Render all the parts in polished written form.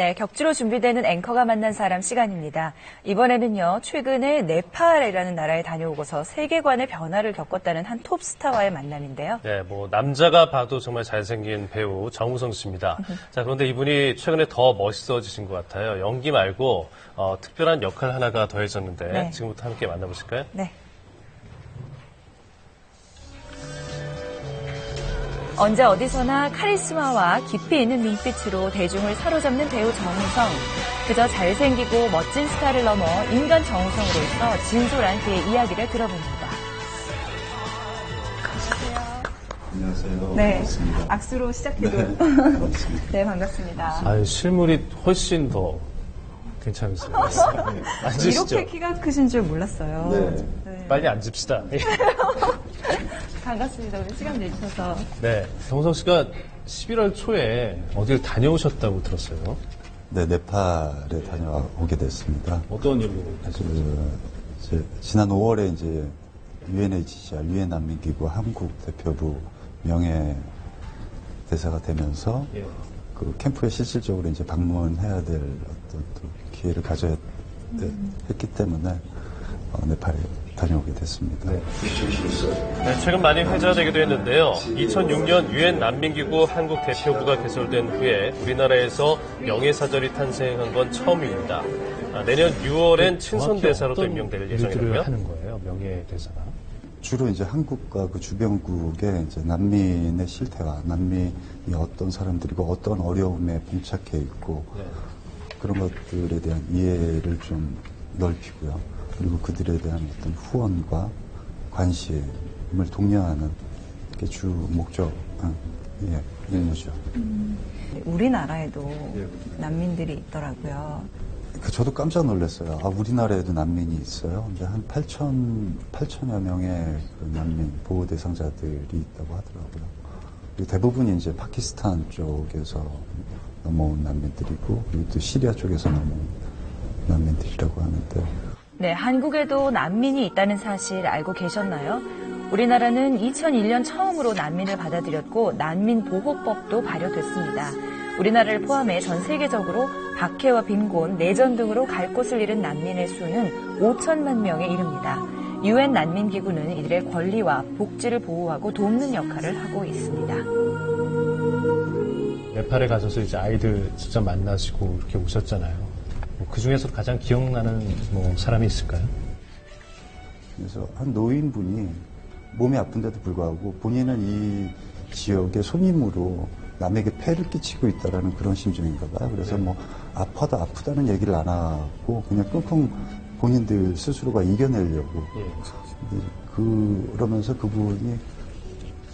네, 격주로 준비되는 앵커가 만난 사람 시간입니다. 이번에는요, 최근에 네팔이라는 나라에 다녀오고서 세계관의 변화를 겪었다는 한 톱스타와의 만남인데요. 네, 남자가 봐도 정말 잘생긴 배우 정우성 씨입니다. 자, 그런데 이분이 최근에 더 멋있어지신 것 같아요. 연기 말고 특별한 역할 하나가 더해졌는데 네. 지금부터 함께 만나보실까요? 네. 언제 어디서나 카리스마와 깊이 있는 눈빛으로 대중을 사로잡는 배우 정우성. 그저 잘생기고 멋진 스타를 넘어 인간 정우성으로서 진솔한 그의 이야기를 들어봅니다. 안녕하세요. 네, 반갑습니다. 악수로 시작해도. 네, 반갑습니다. 네, 반갑습니다. 아, 실물이 훨씬 더 괜찮으세요. 앉으시죠. 이렇게 키가 크신 줄 몰랐어요. 네. 네. 빨리 앉읍시다. 반갑습니다. 오늘 시간 내주셔서. 네, 정우성 씨가 11월 초에 어딜 다녀오셨다고 들었어요. 네, 네팔에 다녀오게 됐습니다. 어떤 일로 가셨어요? 지난 5월에 이제 UNHCR, 유엔 난민기구 한국 대표부 명예 대사가 되면서 예. 그 캠프에 실질적으로 이제 방문해야 될 어떤 또 기회를 가져야 했기 때문에 네팔에 다녀오게 됐습니다. 네. 네, 최근 많이 회자되기도 했는데요. 2006년 유엔 난민기구 한국 대표부가 개설된 후에 우리나라에서 명예사절이 탄생한 건 처음입니다. 내년 6월엔 친손대사로 또 임명될 예정이고요. 하는 거예요, 명예대사가. 주로 이제 한국과 그 주변국의 이제 난민의 실태와 난민이 어떤 사람들이고 어떤 어려움에 봉착해 있고 네. 그런 것들에 대한 이해를 좀 넓히고요. 그리고 그들에 대한 어떤 후원과 관심을 독려하는 게 주 목적, 임무죠. 우리나라에도 난민들이 있더라고요. 저도 깜짝 놀랐어요. 아, 우리나라에도 난민이 있어요. 이제 한 8천여 명의 그 난민 보호 대상자들이 있다고 하더라고요. 그리고 대부분이 이제 파키스탄 쪽에서 넘어온 난민들이고, 그리고 또 시리아 쪽에서 넘어온 난민들이라고 하는데. 네, 한국에도 난민이 있다는 사실 알고 계셨나요? 우리나라는 2001년 처음으로 난민을 받아들였고 난민보호법도 발효됐습니다. 우리나라를 포함해 전 세계적으로 박해와 빈곤, 내전 등으로 갈 곳을 잃은 난민의 수는 5천만 명에 이릅니다. 유엔 난민기구는 이들의 권리와 복지를 보호하고 돕는 역할을 하고 있습니다. 네팔에 가셔서 이제 아이들 직접 만나시고 이렇게 오셨잖아요. 그 중에서 가장 기억나는 사람이 있을까요? 그래서 한 노인분이 몸이 아픈데도 불구하고 본인은 이 지역의 손님으로 남에게 폐를 끼치고 있다라는 그런 심정인가 봐요. 그래서 아프다는 얘기를 안 하고 그냥 끙끙 본인들 스스로가 이겨내려고. 그러면서 그분이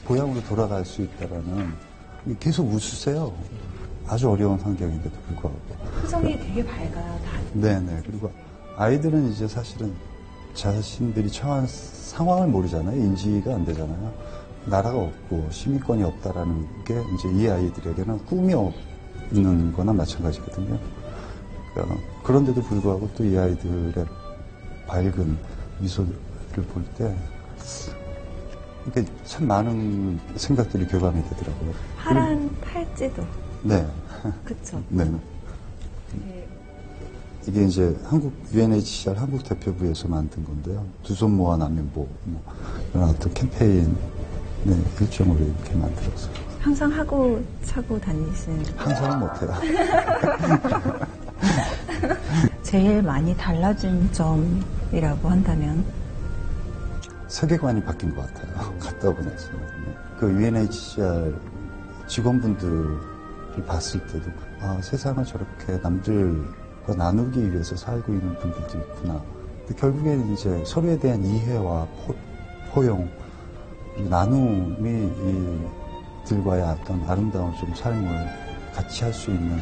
고향으로 돌아갈 수 있다라는 계속 웃으세요. 아주 어려운 환경인데도 불구하고. 표정이 되게 밝아요, 다. 네네. 그리고 아이들은 이제 사실은 자신들이 처한 상황을 모르잖아요. 인지가 안 되잖아요. 나라가 없고 시민권이 없다라는 게 이제 이 아이들에게는 꿈이 없는 거나 마찬가지거든요. 그러니까 그런데도 불구하고 또 이 아이들의 밝은 미소를 볼 때 참 많은 생각들이 교감이 되더라고요. 파란 팔찌도. 네. 그쵸. 네. 이게 이제 UNHCR 한국 대표부에서 만든 건데요. 두 손 모아 난민보, 이런 어떤 캠페인의 일종으로 이렇게 만들었어요. 항상 하고 차고 다니시는. 항상은 못해요. 제일 많이 달라진 점이라고 한다면? 세계관이 바뀐 것 같아요. 갔다 오고 나서. 그 UNHCR 직원분들을 봤을 때도, 세상을 저렇게 남들과 나누기 위해서 살고 있는 분들도 있구나. 근데 결국에는 이제 서로에 대한 이해와 포용, 나눔이 이들과의 어떤 아름다운 좀 삶을 같이 할 수 있는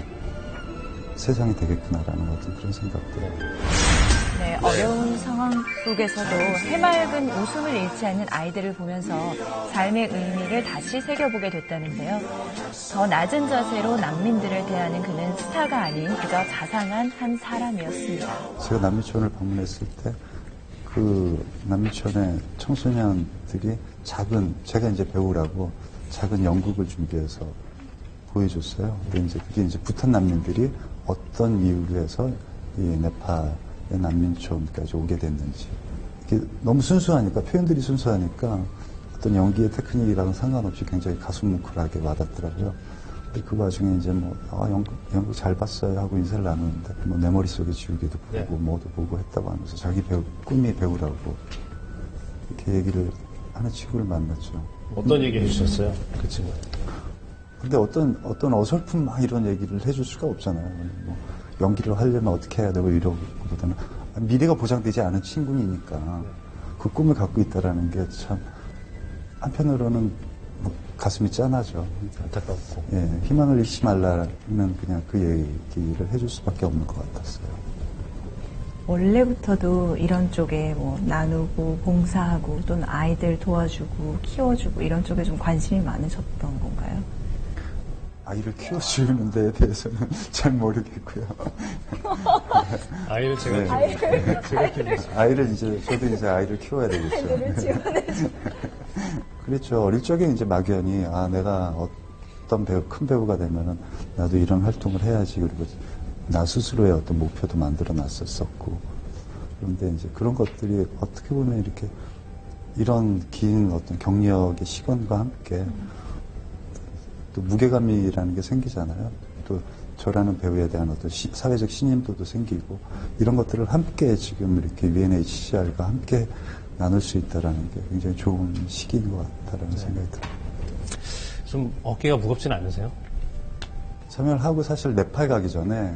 세상이 되겠구나라는 어떤 그런 생각들. 네, 어려운 상황 속에서도 해맑은 웃음을 잃지 않는 아이들을 보면서 삶의 의미를 다시 새겨보게 됐다는데요. 더 낮은 자세로 난민들을 대하는 그는 스타가 아닌 그저 자상한 한 사람이었습니다. 제가 난민촌을 방문했을 때 그 난민촌의 청소년들이 제가 이제 배우라고 작은 연극을 준비해서 보여줬어요. 근데 이제 그게 이제 부탄 난민들이 어떤 이유로 해서 이 네팔의 난민촌까지 오게 됐는지. 이게 너무 순수하니까, 표현들이 순수하니까 어떤 연기의 테크닉이랑은 상관없이 굉장히 가슴 뭉클하게 와닿더라고요. 그 와중에 이제 연극 잘 봤어요 하고 인사를 나누는데, 내 머릿속에 지우개도 보고, 네. 뭐도 보고 했다고 하면서 자기 꿈이 배우라고 이렇게 얘기를 하는 친구를 만났죠. 어떤 얘기 해주셨어요? 그 친구. 근데 어떤 어설픈 막 이런 얘기를 해줄 수가 없잖아요. 뭐 연기를 하려면 어떻게 해야 되고 이러기보다는 미래가 보장되지 않은 친구니까 그 꿈을 갖고 있다라는 게 참 한편으로는 뭐 가슴이 짠하죠. 안타깝고. 예, 희망을 잃지 말라는 그냥 그 얘기를 해줄 수밖에 없는 것 같았어요. 원래부터도 이런 쪽에 뭐 나누고 봉사하고 또는 아이들 도와주고 키워주고 이런 쪽에 좀 관심이 많으셨던 건가요? 아이를 키워주는 데에 대해서는 잘 모르겠고요. 아이를 제가 네. 제가 키우겠습니다. 아이를 저도 이제 아이를 키워야 되겠죠. 그렇죠. 어릴 적에 이제 막연히, 내가 어떤 큰 배우가 되면은 나도 이런 활동을 해야지. 그리고 나 스스로의 어떤 목표도 만들어 놨었고. 그런데 이제 그런 것들이 어떻게 보면 이렇게 이런 긴 어떤 경력의 시간과 함께 또 무게감이라는 게 생기잖아요. 또 저라는 배우에 대한 어떤 사회적 신임도도 생기고 이런 것들을 함께 지금 이렇게 UNHCR과 함께 나눌 수 있다라는 게 굉장히 좋은 시기인 것 같다라는 생각이 들어요. 좀 어깨가 무겁진 않으세요? 참여를 하고 사실 네팔 가기 전에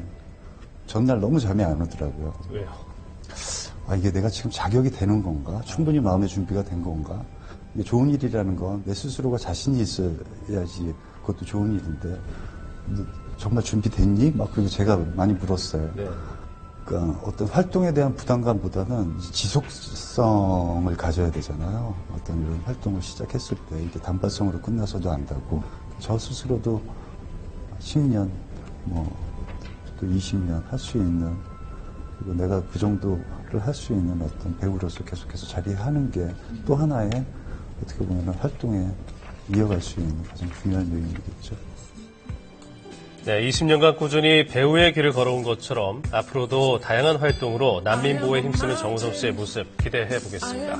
전날 너무 잠이 안 오더라고요. 왜요? 이게 내가 지금 자격이 되는 건가? 충분히 마음의 준비가 된 건가? 이게 좋은 일이라는 건 내 스스로가 자신이 있어야지 그것도 좋은 일인데 정말 준비됐니? 막 그리고 제가 많이 물었어요. 네. 그러니까 어떤 활동에 대한 부담감보다는 지속성을 가져야 되잖아요. 어떤 이런 활동을 시작했을 때 이게 단발성으로 끝나서도 안다고 저 스스로도 10년 또 20년 할 수 있는 그리고 내가 그 정도를 할 수 있는 어떤 배우로서 계속해서 자리하는 게 또 하나의 어떻게 보면 활동에 이어갈 수 있는 가장 중요한 요인이겠죠. 네, 20년간 꾸준히 배우의 길을 걸어온 것처럼 앞으로도 다양한 활동으로 난민 보호에 힘쓰는 정우성 씨의 모습 기대해 보겠습니다.